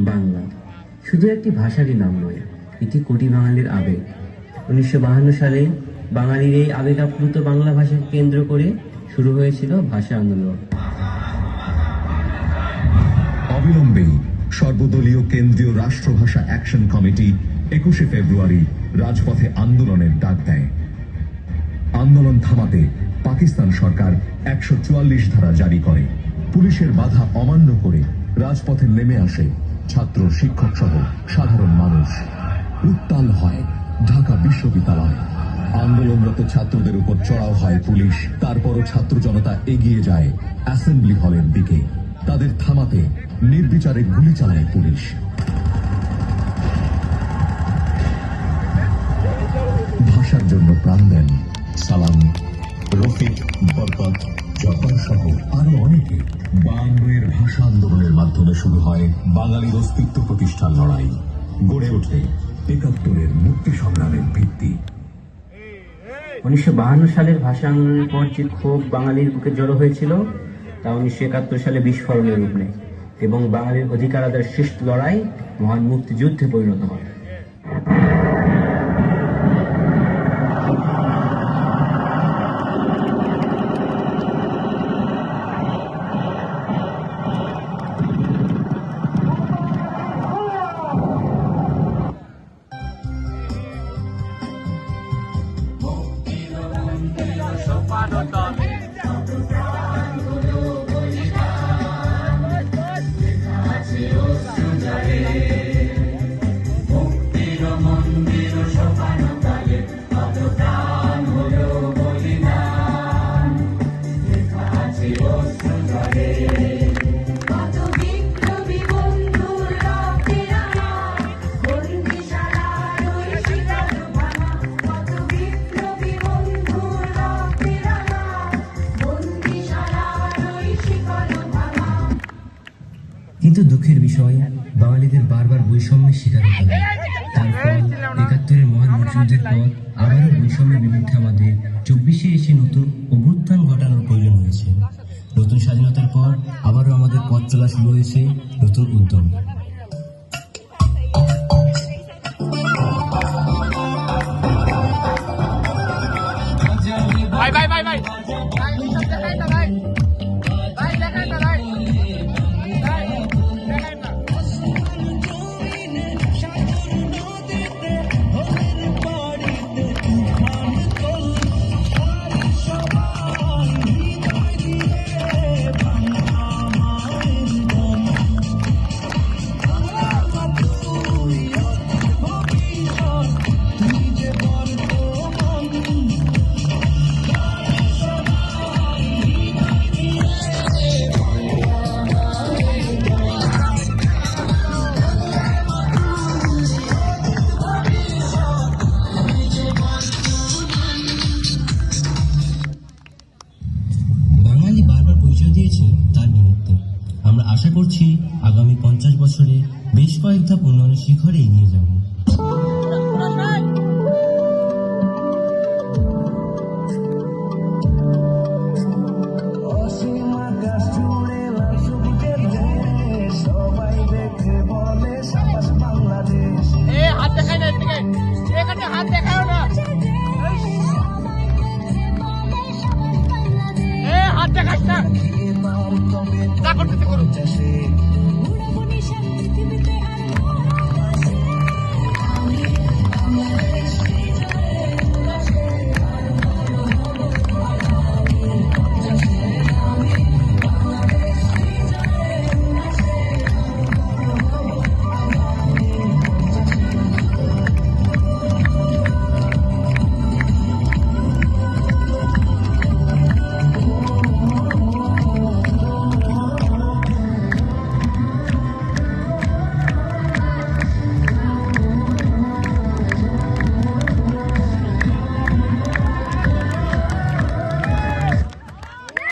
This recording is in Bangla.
বাংলা শুধু একটি ভাষারই নাম নয়, এটি কোটি বাঙালির আবেগ। 1952 সালে বাঙালির এই আবেগ আপ্লুত বাংলা ভাষাকে কেন্দ্র করে শুরু হয়েছিল ভাষা আন্দোলন। অবিলম্বেই সর্বদলীয় কেন্দ্রীয় রাষ্ট্রভাষা অ্যাকশন কমিটি 21শে ফেব্রুয়ারি রাজপথে আন্দোলনের ডাক দেয়। আন্দোলন থামাতে পাকিস্তান সরকার 144 ধারা জারি করে। পুলিশের বাধা অমান্য করে রাজপথে নেমে আসে ছাত্র, শিক্ষক সহ সাধারণ মানুষ। উত্তাল হয় ঢাকা বিশ্ববিদ্যালয়। আন্দোলনরত ছাত্রদের উপর চড়াও হয় পুলিশ। তারপরও ছাত্র জনতা এগিয়ে যায় অ্যাসেম্বলি হলের দিকে। তাদের থামাতে নির্বিচারে গুলি চালায় পুলিশ। ভাষার জন্য প্রাণ দেন সালাম, রফিক, বরকত, জব্বার সহ আরো অনেকে। 52 ভাষা আন্দোলনের মাধ্যমে শুরু হয় বাঙালির অস্তিত্ব প্রতিষ্ঠার লড়াই। গড়ে ওঠে 71-এর মুক্তি সংগ্রামের ভিত্তি। 1952 সালের ভাষা আন্দোলনের পর যে ক্ষোভ বাঙালির বুকে জড়ো হয়েছিল, তা 1971 সালে বিস্ফোরণের রূপ নেয় এবং বাঙালির অধিকার আদায়ের শেষ লড়াই মহান মুক্তিযুদ্ধে পরিণত হয়। কিন্তু দুঃখের বিষয়, বাঙালিদের বারবার বৈষম্যের শিকার হতে হয়। তার ফল 71-এর মহান মুক্তিযুদ্ধের পর আবারও বৈষম্যের বিরুদ্ধে আমাদের 24-এ এসে নতুন অভ্যুত্থান ঘটানোর প্রয়োজন হয়েছে। নতুন স্বাধীনতার পর আবারও আমাদের পথ চলা শুরু হয়েছে নতুন উদ্যম। তার নিমিত্তে আমরা আশা করছি আগামী 50 বছরে বেশ কয়েক ধাপ উন্নয়নের শিখরে এগিয়ে যাব। হাত দেখাস না,